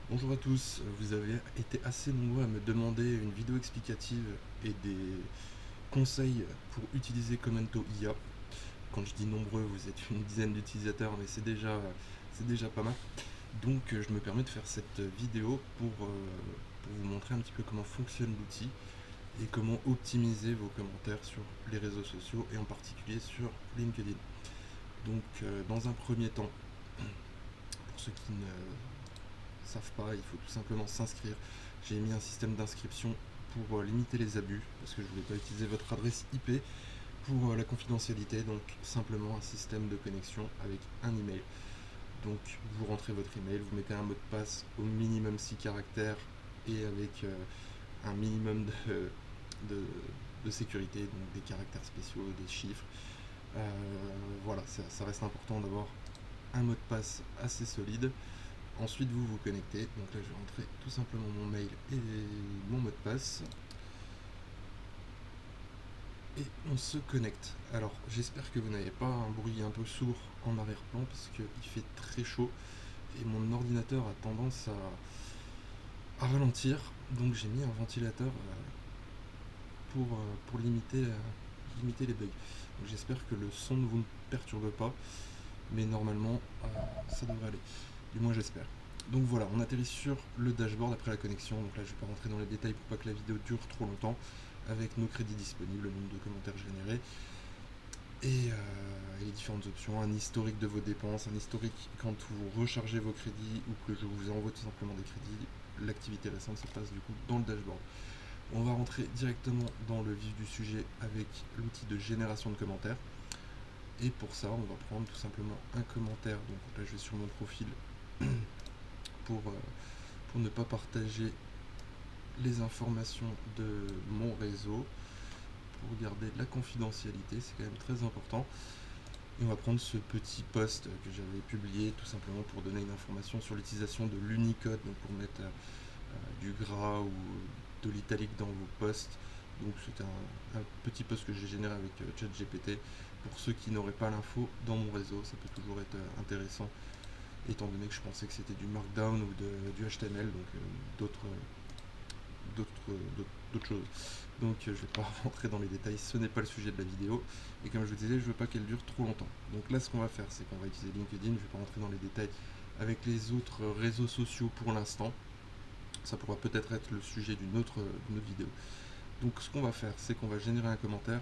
Bonjour à tous, vous avez été assez nombreux à me demander une vidéo explicative et des conseils pour utiliser Commento IA. Quand je dis nombreux, vous êtes une dizaine d'utilisateurs, mais c'est déjà pas mal. Donc je me permets de faire cette vidéo pour vous montrer un petit peu comment fonctionne l'outil et comment optimiser vos commentaires sur les réseaux sociaux et en particulier sur LinkedIn. Donc dans un premier temps, pour ceux qui ne savent pas, il faut tout simplement s'inscrire. J'ai mis un système d'inscription pour limiter les abus, parce que je ne voulais pas utiliser votre adresse IP pour la confidentialité, donc simplement un système de connexion avec un email. Donc vous rentrez votre email, vous mettez un mot de passe au minimum 6 caractères et avec un minimum de, de sécurité, donc des caractères spéciaux, des chiffres. Voilà, ça reste important d'avoir un mot de passe assez solide. Ensuite, vous vous connectez. Donc là, je vais rentrer tout simplement mon mail et mon mot de passe. Et on se connecte. Alors, j'espère que vous n'avez pas un bruit un peu sourd en arrière-plan parce qu'il fait très chaud et mon ordinateur a tendance à ralentir. Donc, j'ai mis un ventilateur pour limiter les bugs. Donc, j'espère que le son ne vous perturbe pas, mais normalement, ça devrait aller. Du moins, j'espère. Donc voilà, on atterrit sur le dashboard après la connexion. Donc là, je ne vais pas rentrer dans les détails pour pas que la vidéo dure trop longtemps. Avec nos crédits disponibles, le nombre de commentaires générés et les différentes options. Un historique de vos dépenses, un historique quand vous rechargez vos crédits ou que je vous envoie tout simplement des crédits. L'activité récente se passe du coup dans le dashboard. On va rentrer directement dans le vif du sujet avec l'outil de génération de commentaires. Et pour ça, on va prendre tout simplement un commentaire. Donc là, je vais sur mon profil pour ne pas partager les informations de mon réseau, pour garder la confidentialité, c'est quand même très important. Et on va prendre ce petit post que j'avais publié tout simplement pour donner une information sur l'utilisation de l'Unicode, donc pour mettre du gras ou de l'italique dans vos posts. Donc c'était un petit post que j'ai généré avec ChatGPT. Pour ceux qui n'auraient pas l'info dans mon réseau, ça peut toujours être intéressant, étant donné que je pensais que c'était du Markdown ou du HTML, donc d'autres choses. Donc je ne vais pas rentrer dans les détails, ce n'est pas le sujet de la vidéo. Et comme je vous disais, je ne veux pas qu'elle dure trop longtemps. Donc là, ce qu'on va faire, c'est qu'on va utiliser LinkedIn. Je ne vais pas rentrer dans les détails avec les autres réseaux sociaux pour l'instant. Ça pourra peut-être être le sujet d'une autre vidéo. Donc ce qu'on va faire, c'est qu'on va générer un commentaire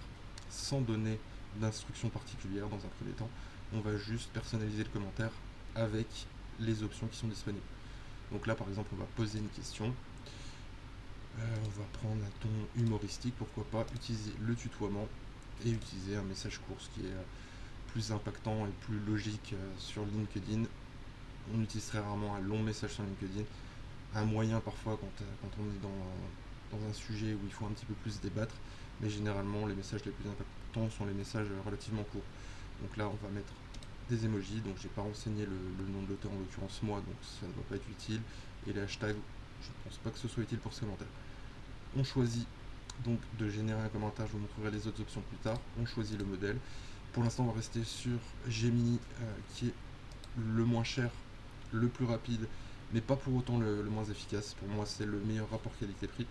sans donner d'instructions particulières dans un premier temps. On va juste personnaliser le commentaire avec les options qui sont disponibles. Donc là, par exemple, on va poser une question. On va prendre un ton humoristique, pourquoi pas utiliser le tutoiement et utiliser un message court, ce qui est plus impactant et plus logique sur LinkedIn. On utilise très rarement un long message sur LinkedIn, un moyen parfois quand on est dans un sujet où il faut un petit peu plus débattre, mais généralement les messages les plus impactants sont les messages relativement courts. Donc là, on va mettre des emojis, donc j'ai pas renseigné le nom de l'auteur, en l'occurrence moi, donc ça ne va pas être utile, et les hashtags, je ne pense pas que ce soit utile pour ce commentaire. On choisit donc de générer un commentaire, je vous montrerai les autres options plus tard. On choisit le modèle. Pour l'instant, on va rester sur Gemini, qui est le moins cher, le plus rapide, mais pas pour autant le moins efficace. Pour moi, c'est le meilleur rapport qualité-prix.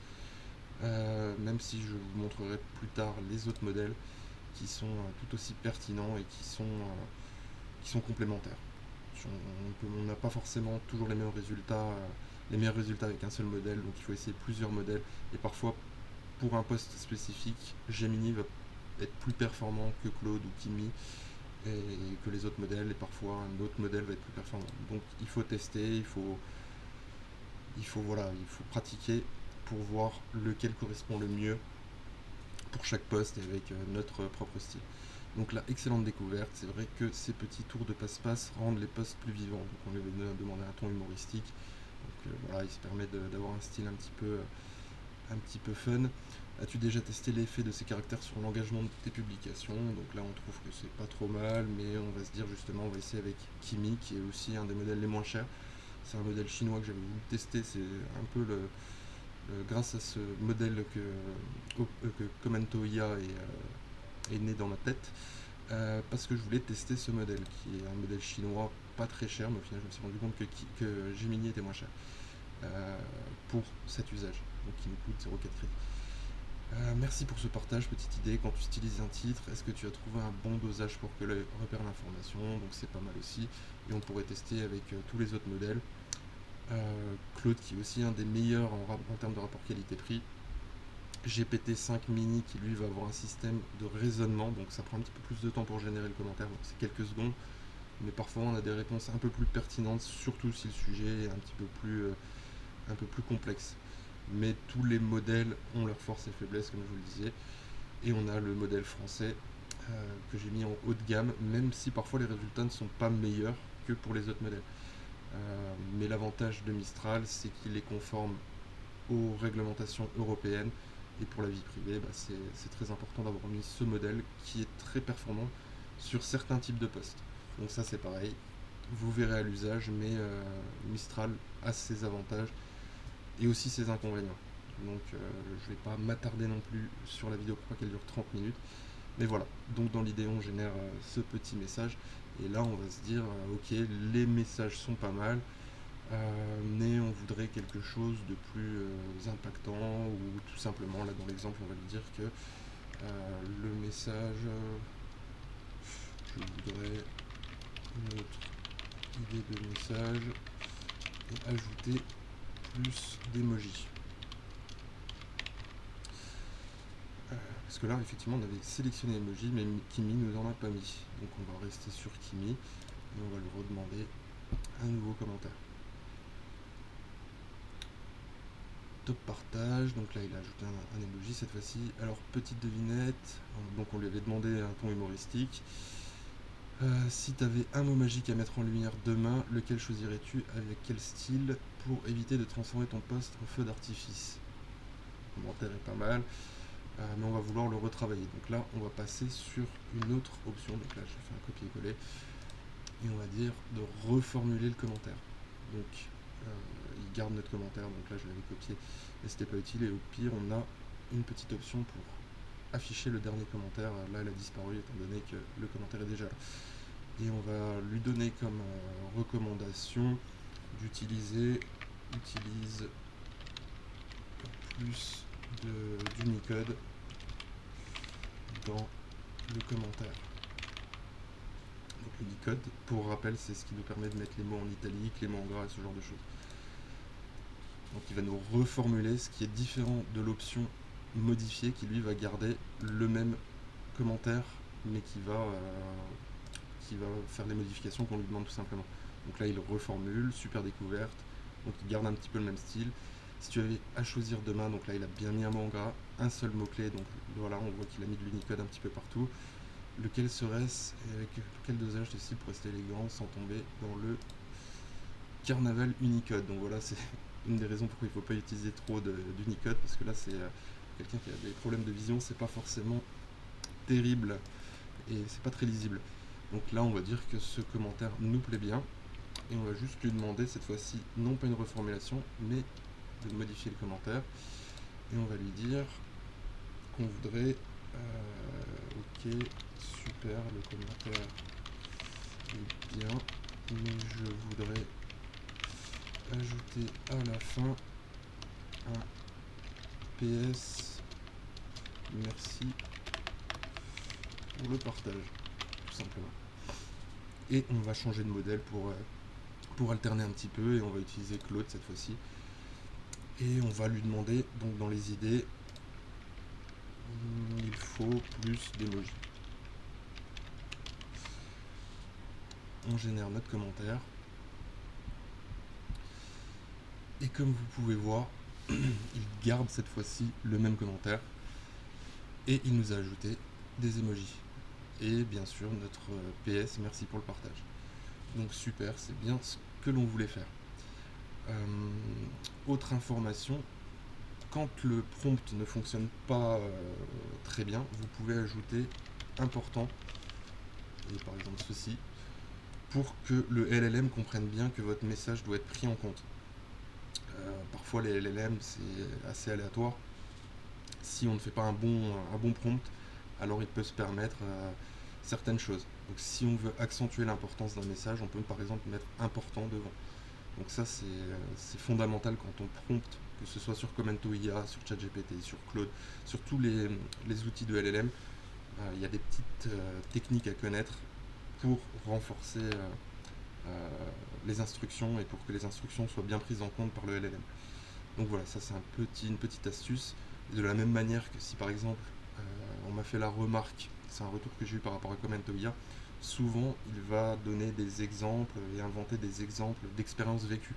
Même si je vous montrerai plus tard les autres modèles qui sont tout aussi pertinents et qui sont complémentaires. On n'a pas forcément toujours les meilleurs résultats avec un seul modèle, donc il faut essayer plusieurs modèles. Et parfois, pour un poste spécifique, Gemini va être plus performant que Claude ou Kimi et que les autres modèles, et parfois un autre modèle va être plus performant. Donc il faut tester, il faut pratiquer pour voir lequel correspond le mieux pour chaque poste et avec notre propre style. Donc là, excellente découverte. C'est vrai que ces petits tours de passe-passe rendent les posts plus vivants. Donc on lui avait demandé un ton humoristique. Donc voilà, il se permet d'avoir un style un petit peu fun. As-tu déjà testé l'effet de ces caractères sur l'engagement de tes publications? Donc là, on trouve que c'est pas trop mal, mais on va se dire justement, on va essayer avec Kimi, qui est aussi un des modèles les moins chers. C'est un modèle chinois que j'avais voulu tester. C'est un peu grâce à ce modèle que Commento IA est né dans ma tête, parce que je voulais tester ce modèle, qui est un modèle chinois pas très cher, mais au final, je me suis rendu compte que Gemini était moins cher. pour cet usage, donc qui nous coûte 0,4 crédit. Merci pour ce partage. Petite idée, quand tu utilises un titre, est-ce que tu as trouvé un bon dosage pour que l'œil repère l'information? Donc c'est pas mal aussi. Et on pourrait tester avec tous les autres modèles. Claude qui est aussi un des meilleurs en termes de rapport qualité-prix. GPT-5 mini qui lui va avoir un système de raisonnement, donc ça prend un petit peu plus de temps pour générer le commentaire, donc c'est quelques secondes, mais parfois on a des réponses un peu plus pertinentes, surtout si le sujet est un peu plus complexe. Mais tous les modèles ont leurs forces et faiblesses, comme je vous le disais, et on a le modèle français que j'ai mis en haut de gamme, même si parfois les résultats ne sont pas meilleurs que pour les autres modèles. Mais l'avantage de Mistral, c'est qu'il est conforme aux réglementations européennes, et pour la vie privée, c'est très important d'avoir mis ce modèle qui est très performant sur certains types de postes. Donc ça c'est pareil, vous verrez à l'usage, mais Mistral a ses avantages et aussi ses inconvénients. Donc je ne vais pas m'attarder non plus sur la vidéo pour pas qu'elle dure 30 minutes. Mais voilà, donc dans l'idée on génère ce petit message, et là on va se dire ok, les messages sont pas mal, mais on voudrait quelque chose de plus impactant, ou tout simplement, là dans l'exemple on va lui dire que le message, je voudrais une autre idée de message et ajouter plus d'emojis. Parce que là effectivement on avait sélectionné emoji, mais Kimi nous en a pas mis, donc on va rester sur Kimi et on va lui redemander un nouveau commentaire. Top partage, donc là il a ajouté un emoji cette fois-ci. Alors petite devinette, donc on lui avait demandé un ton humoristique. Si tu avais un mot magique à mettre en lumière demain, lequel choisirais-tu, avec quel style, pour éviter de transformer ton poste en feu d'artifice? Le commentaire est pas mal, mais on va vouloir le retravailler. Donc là on va passer sur une autre option, donc là j'ai fait un copier-coller, et on va dire de reformuler le commentaire. Donc il garde notre commentaire, donc là je l'avais copié et c'était pas utile, et au pire on a une petite option pour afficher le dernier commentaire. Là elle a disparu étant donné que le commentaire est déjà là, et on va lui donner comme recommandation d'utiliser utilise plus d'Unicode dans le commentaire. Donc l'Unicode, pour rappel, c'est ce qui nous permet de mettre les mots en italique, les mots en gras et ce genre de choses. Donc il va nous reformuler, ce qui est différent de l'option modifier, qui lui va garder le même commentaire, mais qui va faire les modifications qu'on lui demande tout simplement. Donc là il reformule, super découverte, donc il garde un petit peu le même style. Si tu avais à choisir demain, donc là il a bien mis un mot en gras, un seul mot-clé, donc voilà, on voit qu'il a mis de l'Unicode un petit peu partout. Lequel serait-ce, et avec quel dosage possible pour rester élégant sans tomber dans le carnaval Unicode? Donc voilà, c'est une des raisons pourquoi il ne faut pas utiliser trop d'Unicode, parce que là c'est quelqu'un qui a des problèmes de vision, c'est pas forcément terrible et c'est pas très lisible. Donc là on va dire que ce commentaire nous plaît bien, et on va juste lui demander cette fois-ci non pas une reformulation, mais de modifier le commentaire, et on va lui dire qu'on voudrait ok, super, le commentaire est bien, mais je voudrais ajouter à la fin un PS, merci pour le partage, tout simplement. Et on va changer de modèle pour alterner un petit peu, et on va utiliser Claude cette fois-ci. Et on va lui demander, donc dans les idées, il faut plus d'emojis. On génère notre commentaire. Et comme vous pouvez voir, il garde cette fois-ci le même commentaire. Et il nous a ajouté des emojis. Et bien sûr notre PS, merci pour le partage. Donc super, c'est bien ce que l'on voulait faire. Autre information, quand le prompt ne fonctionne pas très bien, vous pouvez ajouter important, et par exemple ceci, pour que le LLM comprenne bien que votre message doit être pris en compte. Parfois les LLM c'est assez aléatoire. Si on ne fait pas un bon prompt, alors il peut se permettre certaines choses. Donc si on veut accentuer l'importance d'un message, on peut par exemple mettre important devant. Donc ça c'est fondamental quand on prompte, que ce soit sur Commento IA, sur ChatGPT, sur Claude, sur tous les outils de LLM. Il y a des petites techniques à connaître pour renforcer les instructions et pour que les instructions soient bien prises en compte par le LLM. Donc voilà, ça c'est une petite astuce. Et de la même manière que si par exemple on m'a fait la remarque, c'est un retour que j'ai eu par rapport à Commento IA, souvent il va donner des exemples et inventer des exemples d'expériences vécues.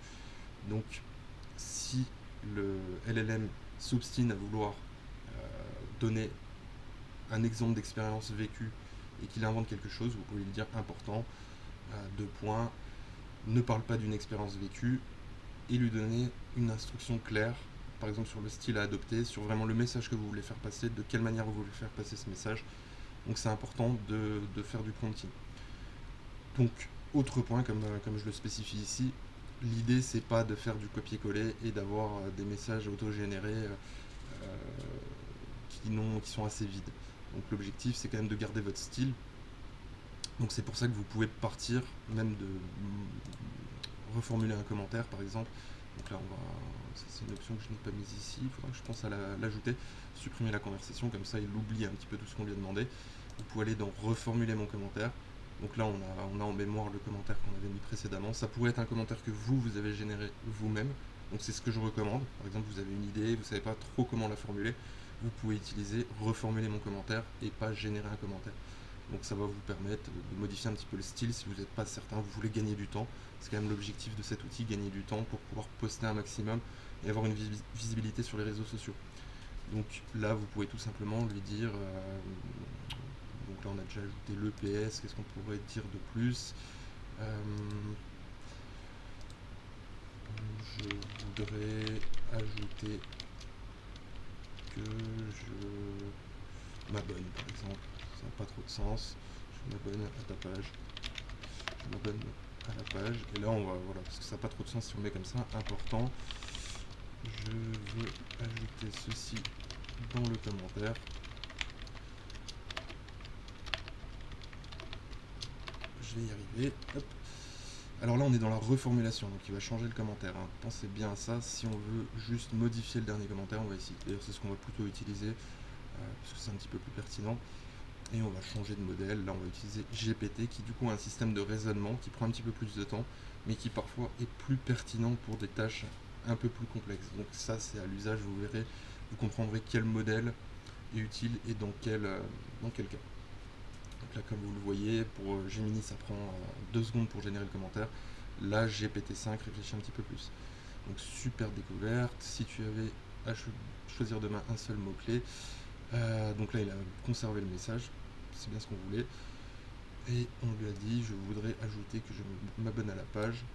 Donc si le LLM s'obstine à vouloir donner un exemple d'expérience vécue et qu'il invente quelque chose, vous pouvez lui dire important, deux points, ne parle pas d'une expérience vécue, et lui donner une instruction claire, par exemple sur le style à adopter, sur vraiment le message que vous voulez faire passer, de quelle manière vous voulez faire passer ce message. Donc c'est important de faire du prompting. Donc, autre point, comme je le spécifie ici, l'idée c'est pas de faire du copier-coller et d'avoir des messages autogénérés qui sont assez vides. Donc l'objectif c'est quand même de garder votre style. Donc c'est pour ça que vous pouvez partir, même de reformuler un commentaire par exemple. Donc là c'est une option que je n'ai pas mise ici, il faudra que je pense à l'ajouter, supprimer la conversation, comme ça il oublie un petit peu tout ce qu'on lui a demandé. Vous pouvez aller dans reformuler mon commentaire. Donc là on a en mémoire le commentaire qu'on avait mis précédemment. Ça pourrait être un commentaire que vous avez généré vous-même. Donc c'est ce que je recommande. Par exemple vous avez une idée, vous ne savez pas trop comment la formuler, vous pouvez utiliser reformuler mon commentaire et pas générer un commentaire. Donc ça va vous permettre de modifier un petit peu le style si vous n'êtes pas certain, vous voulez gagner du temps. C'est quand même l'objectif de cet outil, gagner du temps pour pouvoir poster un maximum et avoir une visibilité sur les réseaux sociaux. Donc là, vous pouvez tout simplement lui dire, donc là on a déjà ajouté l'EPS, qu'est-ce qu'on pourrait dire de plus Je voudrais ajouter que je m'abonne par exemple, ça n'a pas trop de sens, je m'abonne à ta page, je m'abonne à la page, et là on va, voilà, parce que ça n'a pas trop de sens si on met comme ça, important, je veux ajouter ceci dans le commentaire, je vais y arriver, hop. Alors là on est dans la reformulation, donc il va changer le commentaire, hein. Pensez bien à ça, si on veut juste modifier le dernier commentaire, on va essayer, d'ailleurs c'est ce qu'on va plutôt utiliser, parce que c'est un petit peu plus pertinent. Et on va changer de modèle, là on va utiliser GPT qui du coup a un système de raisonnement qui prend un petit peu plus de temps mais qui parfois est plus pertinent pour des tâches un peu plus complexes. Donc ça c'est à l'usage, vous verrez, vous comprendrez quel modèle est utile et dans quel cas. Donc là comme vous le voyez, pour Gemini ça prend 2 secondes pour générer le commentaire, là GPT-5 réfléchit un petit peu plus. Donc super découverte, si tu avais à choisir demain un seul mot-clé, donc là il a conservé le message, c'est bien ce qu'on voulait, et on lui a dit je voudrais ajouter que je m'abonne à la page,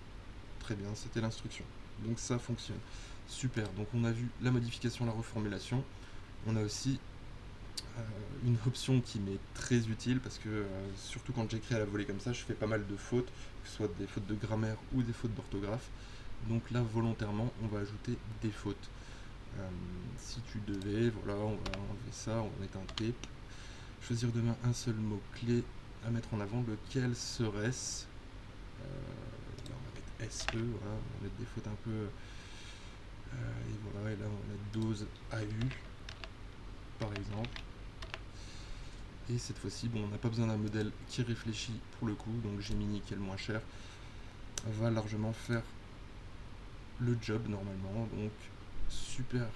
très bien, c'était l'instruction, donc ça fonctionne, super. Donc on a vu la modification, la reformulation, on a aussi une option qui m'est très utile parce que surtout quand j'écris à la volée comme ça, je fais pas mal de fautes, que ce soit des fautes de grammaire ou des fautes d'orthographe, donc là volontairement on va ajouter des fautes. Si tu devais, voilà, on va enlever ça, on va mettre un T. Choisir demain un seul mot-clé à mettre en avant, lequel serait-ce Là on va mettre SE, voilà, on va mettre des fautes un peu. Et voilà, et là on va mettre dose AU, par exemple. Et cette fois-ci, bon, on n'a pas besoin d'un modèle qui réfléchit pour le coup, donc Gemini qui est le moins cher, va largement faire le job normalement, donc super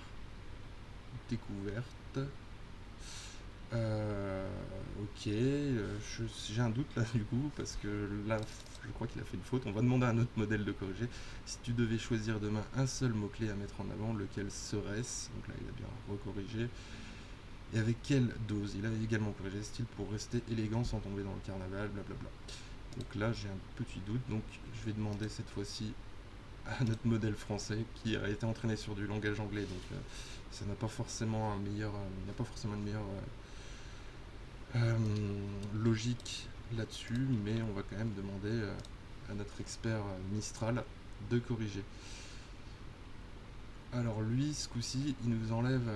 découverte. Ok, j'ai un doute là du coup, parce que là je crois qu'il a fait une faute. On va demander à un autre modèle de corriger. Si tu devais choisir demain un seul mot-clé à mettre en avant, lequel serait-ce? Donc là il a bien recorrigé. Et avec quelle dose? Il avait également corrigé style pour rester élégant sans tomber dans le carnaval, blablabla. Donc là j'ai un petit doute, donc je vais demander cette fois-ci à notre modèle français qui a été entraîné sur du langage anglais, donc ça n'a pas forcément un meilleur, il n'y a pas forcément une meilleure logique là-dessus, mais on va quand même demander à notre expert Mistral de corriger. Alors lui, ce coup-ci, il nous enlève...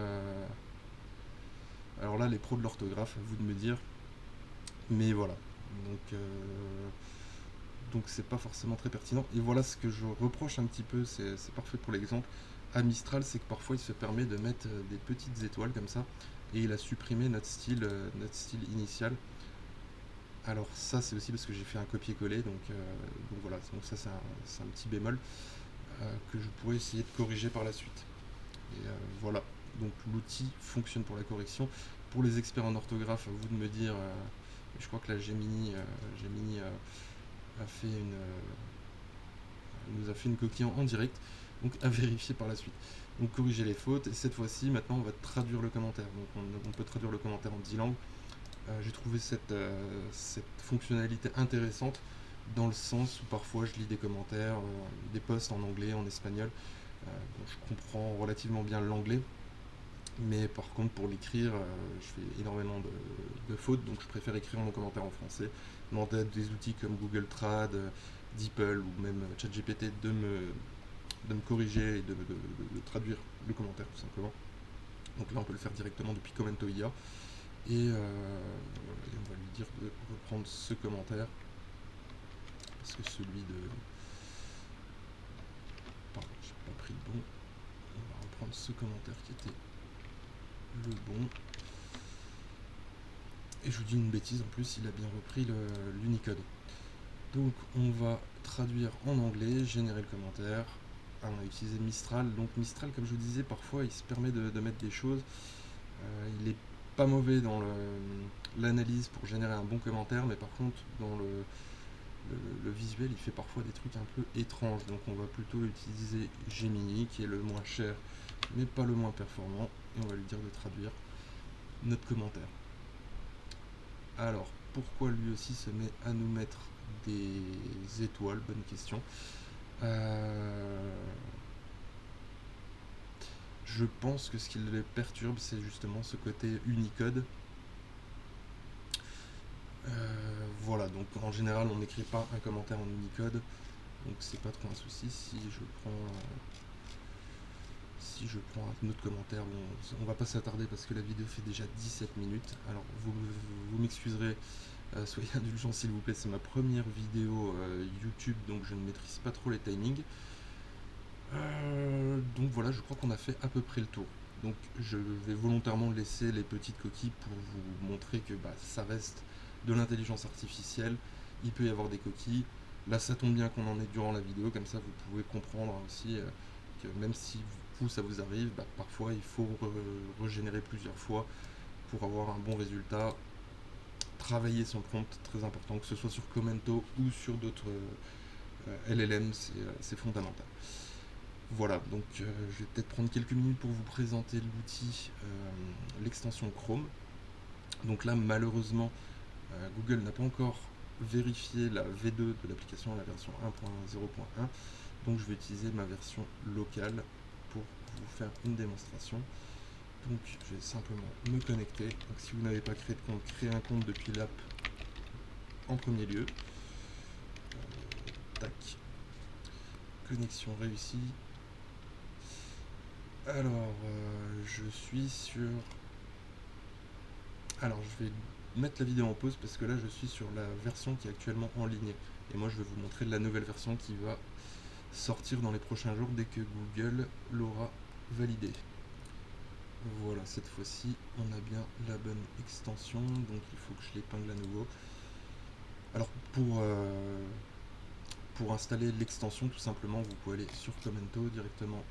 alors là, les pros de l'orthographe, à vous de me dire. Mais voilà. Donc donc c'est pas forcément très pertinent. Et voilà ce que je reproche un petit peu, c'est parfait pour l'exemple, à Mistral, c'est que parfois il se permet de mettre des petites étoiles comme ça, et il a supprimé notre style initial. Alors ça c'est aussi parce que j'ai fait un copier-coller, donc voilà, donc ça c'est un petit bémol que je pourrais essayer de corriger par la suite. Et voilà, donc l'outil fonctionne pour la correction. Pour les experts en orthographe, à vous de me dire, je crois que la Gemini a fait nous a fait une coquille en direct, donc à vérifier par la suite. Donc corriger les fautes, et cette fois-ci, maintenant on va traduire le commentaire. Donc on peut traduire le commentaire en 10 langues. J'ai trouvé cette fonctionnalité intéressante dans le sens où parfois je lis des commentaires, des posts en anglais, en espagnol. Bon, je comprends relativement bien l'anglais, mais par contre pour l'écrire, je fais énormément de fautes, donc je préfère écrire mon commentaire en français. Demander à des outils comme Google Trad, DeepL ou même ChatGPT de me corriger et de traduire le commentaire tout simplement. Donc là on peut le faire directement depuis Commento IA. Et on va lui dire de reprendre ce commentaire, parce que celui de... Pardon, j'ai pas pris le bon. On va reprendre ce commentaire qui était le bon. Et je vous dis une bêtise, en plus il a bien repris l'Unicode. Donc on va traduire en anglais, générer le commentaire. Ah, on a utilisé Mistral. Donc Mistral, comme je vous disais, parfois il se permet de mettre des choses. Il est pas mauvais dans l'analyse pour générer un bon commentaire, mais par contre dans le visuel il fait parfois des trucs un peu étranges, donc on va plutôt utiliser Gemini qui est le moins cher mais pas le moins performant, et on va lui dire de traduire notre commentaire. Alors pourquoi lui aussi se met à nous mettre des étoiles? Bonne question. Je pense que ce qui le perturbe, c'est justement ce côté Unicode. Voilà, donc en général on n'écrit pas un commentaire en Unicode, donc c'est pas trop un souci. Si je prends un autre commentaire, bon, on va pas s'attarder parce que la vidéo fait déjà 17 minutes. Alors vous m'excuserez, soyez indulgents s'il vous plaît, c'est ma première vidéo YouTube, donc je ne maîtrise pas trop les timings. Donc voilà, je crois qu'on a fait à peu près le tour. Donc je vais volontairement laisser les petites coquilles pour vous montrer que ça reste de l'intelligence artificielle, il peut y avoir des coquilles. Là ça tombe bien qu'on en ait durant la vidéo, comme ça vous pouvez comprendre aussi que même si vous ça vous arrive, parfois il faut régénérer plusieurs fois pour avoir un bon résultat. Travailler son prompt, très important, que ce soit sur Commento ou sur d'autres LLM, c'est fondamental. Voilà, donc je vais peut-être prendre quelques minutes pour vous présenter l'outil, l'extension Chrome. Donc là, malheureusement, Google n'a pas encore vérifié la V2 de l'application, la version 1.0.1. Donc je vais utiliser ma version locale pour vous faire une démonstration. Donc je vais simplement me connecter. Donc si vous n'avez pas créé de compte, créez un compte depuis l'app en premier lieu. Tac. Connexion réussie. Alors, je suis sur... Alors, je vais mettre la vidéo en pause parce que là, je suis sur la version qui est actuellement en ligne. Et moi, je vais vous montrer la nouvelle version qui va sortir dans les prochains jours dès que Google l'aura validée. Voilà, cette fois-ci, on a bien la bonne extension. Donc, il faut que je l'épingle à nouveau. Alors, pour installer l'extension, tout simplement, vous pouvez aller sur Commento directement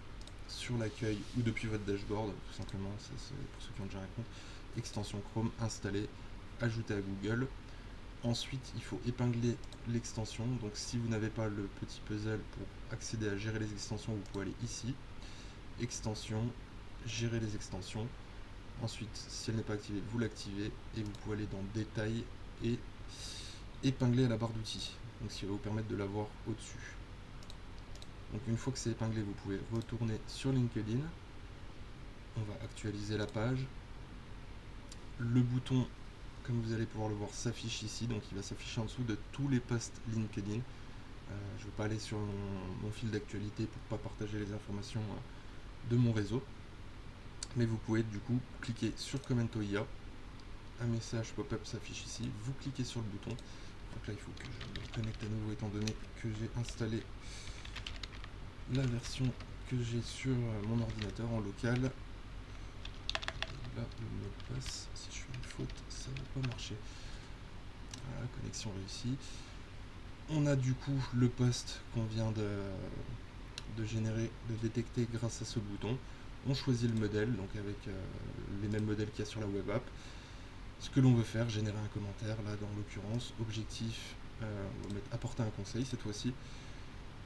sur l'accueil ou depuis votre dashboard, tout simplement, c'est pour ceux qui ont déjà un compte, extension Chrome installée, ajouter à Google. Ensuite, il faut épingler l'extension. Donc, si vous n'avez pas le petit puzzle pour accéder à gérer les extensions, vous pouvez aller ici, extension, gérer les extensions. Ensuite, si elle n'est pas activée, vous l'activez et vous pouvez aller dans détail et épingler à la barre d'outils. Donc, ce qui va vous permettre de l'avoir au-dessus. Donc une fois que c'est épinglé, vous pouvez retourner sur LinkedIn. On va actualiser la page. Le bouton, comme vous allez pouvoir le voir, s'affiche ici. Donc il va s'afficher en dessous de tous les posts LinkedIn. Je ne vais pas aller sur mon fil d'actualité pour ne pas partager les informations de mon réseau. Mais vous pouvez du coup cliquer sur Commento IA. Un message pop-up s'affiche ici. Vous cliquez sur le bouton Donc là il faut que je me connecte à nouveau étant donné que j'ai installé la version que j'ai sur mon ordinateur en local. Et là le mot de passe, si je fais une faute, ça ne va pas marcher. Voilà, connexion réussie. On a du coup le post qu'on vient de générer, de détecter grâce à ce bouton. On choisit le modèle, donc avec les mêmes modèles qu'il y a sur la web app. Ce que l'on veut faire, générer un commentaire, là dans l'occurrence, objectif, on va mettre apporter un conseil cette fois-ci,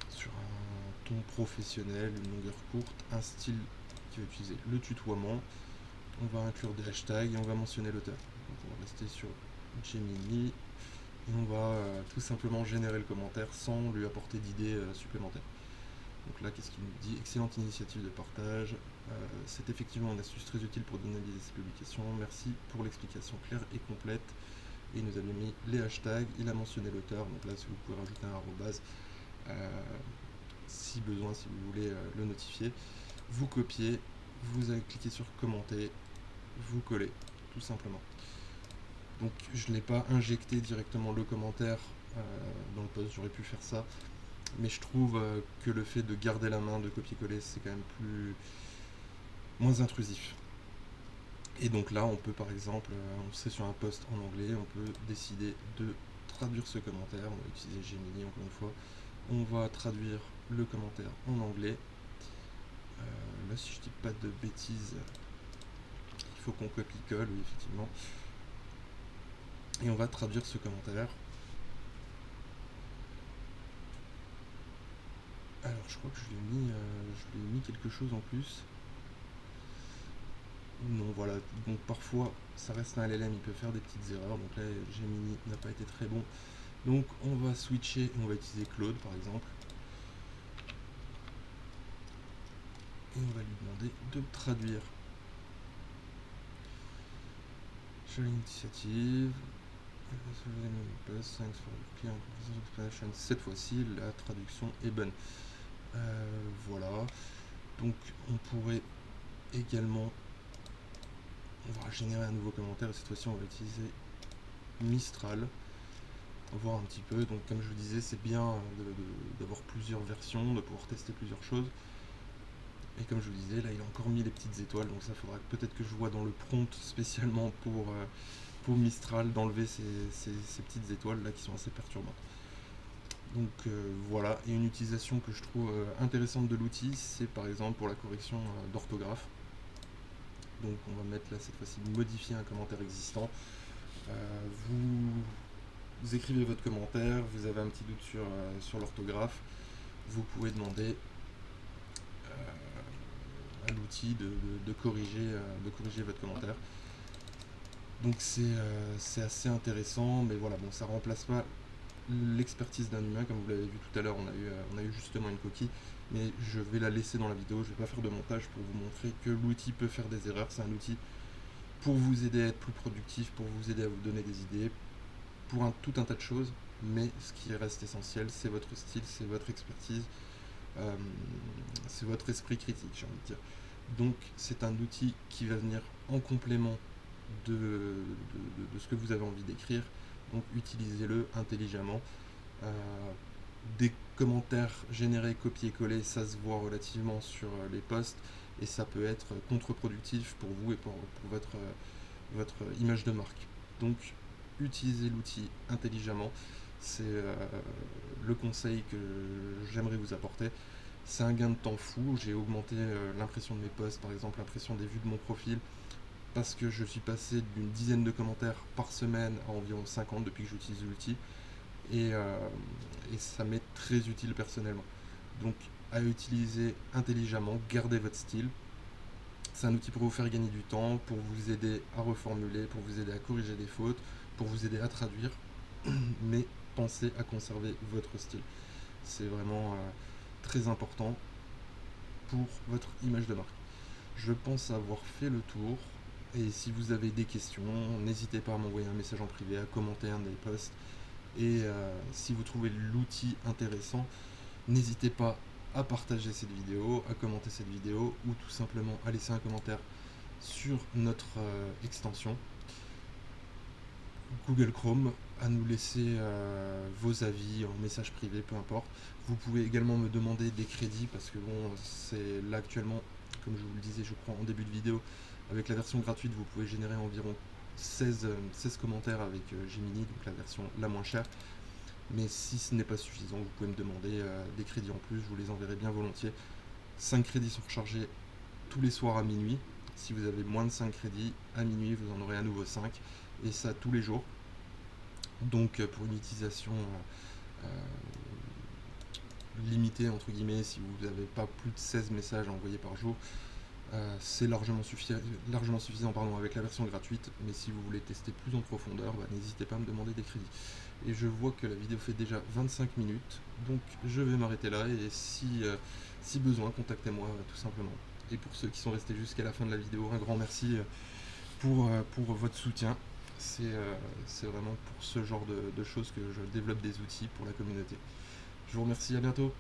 sur un ton professionnel, une longueur courte, un style qui va utiliser le tutoiement. On va inclure des hashtags et on va mentionner l'auteur. On va rester sur Gemini et on va tout simplement générer le commentaire sans lui apporter d'idées supplémentaires. Donc là, qu'est-ce qu'il nous dit? Excellente initiative de partage. C'est effectivement une astuce très utile pour dynamiser ses publications. Merci pour l'explication claire et complète. Et il nous a bien mis les hashtags. Il a mentionné l'auteur. Donc là, si vous pouvez rajouter un arrobase, si besoin, si vous voulez le notifier. Vous copiez, vous allez cliquer sur commenter, vous collez, tout simplement. Donc je n'ai pas injecté directement le commentaire dans le post, j'aurais pu faire ça. Mais je trouve que le fait de garder la main, de copier-coller, c'est quand même moins intrusif. Et donc là, on peut par exemple, on sait sur un post en anglais, on peut décider de traduire ce commentaire. On va utiliser Gemini encore une fois. On va traduire le commentaire en anglais. Là, si je dis pas de bêtises, il faut qu'on copie-colle, oui, effectivement. Et on va traduire ce commentaire. Alors, je crois que je lui ai mis quelque chose en plus. Non, voilà. Donc, parfois, ça reste un LLM, il peut faire des petites erreurs. Donc là, Gemini n'a pas été très bon. Donc, on va switcher et on va utiliser Claude, par exemple. Et on va lui demander de traduire. Share l'initiative. Cette fois-ci, la traduction est bonne. Voilà. Donc, on pourrait également, on va générer un nouveau commentaire et cette fois-ci, on va utiliser Mistral. Voir un petit peu. Donc, comme je vous disais, c'est bien d'avoir plusieurs versions, de pouvoir tester plusieurs choses. Et comme je vous disais, là, il a encore mis les petites étoiles. Donc, ça faudra peut-être que je vois dans le prompt spécialement pour Mistral d'enlever ces petites étoiles là qui sont assez perturbantes. Donc voilà, et une utilisation que je trouve intéressante de l'outil, c'est par exemple pour la correction d'orthographe. Donc on va mettre là cette fois-ci modifier un commentaire existant. Vous écrivez votre commentaire, vous avez un petit doute sur l'orthographe, vous pouvez demander à l'outil de corriger votre commentaire. Donc c'est assez intéressant, mais voilà, bon, ça remplace pas l'expertise d'un humain. Comme vous l'avez vu tout à l'heure, on a eu justement une coquille, mais je vais la laisser dans la vidéo, je vais pas faire de montage pour vous montrer que l'outil peut faire des erreurs. C'est un outil pour vous aider à être plus productif, pour vous aider à vous donner des idées, pour tout un tas de choses, mais ce qui reste essentiel, c'est votre style, c'est votre expertise, c'est votre esprit critique, j'ai envie de dire. Donc c'est un outil qui va venir en complément de ce que vous avez envie d'écrire. Donc utilisez-le intelligemment. Des commentaires générés, copier-coller, ça se voit relativement sur les posts et ça peut être contre-productif pour vous et pour votre image de marque. Donc utilisez l'outil intelligemment. C'est le conseil que j'aimerais vous apporter. C'est un gain de temps fou. J'ai augmenté l'impression de mes posts, par exemple l'impression des vues de mon profil, parce que je suis passé d'une dizaine de commentaires par semaine à environ 50 depuis que j'utilise l'outil. Et ça m'est très utile personnellement. Donc à utiliser intelligemment, gardez votre style. C'est un outil pour vous faire gagner du temps, pour vous aider à reformuler, pour vous aider à corriger des fautes, pour vous aider à traduire. Mais pensez à conserver votre style. C'est vraiment très important pour votre image de marque. Je pense avoir fait le tour. Et si vous avez des questions, n'hésitez pas à m'envoyer un message en privé, à commenter un des posts. Et si vous trouvez l'outil intéressant, n'hésitez pas à partager cette vidéo, à commenter cette vidéo ou tout simplement à laisser un commentaire sur notre extension. Google Chrome, à nous laisser vos avis en message privé, peu importe. Vous pouvez également me demander des crédits parce que bon, c'est là actuellement, comme je vous le disais, je crois en début de vidéo, avec la version gratuite, vous pouvez générer environ 16 commentaires avec Gemini, donc la version la moins chère. Mais si ce n'est pas suffisant, vous pouvez me demander des crédits en plus, je vous les enverrai bien volontiers. 5 crédits sont rechargés tous les soirs à minuit. Si vous avez moins de 5 crédits, à minuit, vous en aurez à nouveau 5. Et ça tous les jours. Donc pour une utilisation limitée, entre guillemets, si vous n'avez pas plus de 16 messages à envoyer par jour, c'est largement suffisant avec la version gratuite. Mais si vous voulez tester plus en profondeur, n'hésitez pas à me demander des crédits. Et je vois que la vidéo fait déjà 25 minutes, donc je vais m'arrêter là. Et si besoin, contactez-moi tout simplement. Et pour ceux qui sont restés jusqu'à la fin de la vidéo, un grand merci pour votre soutien. C'est vraiment pour ce genre de choses que je développe des outils pour la communauté. Je vous remercie, à bientôt.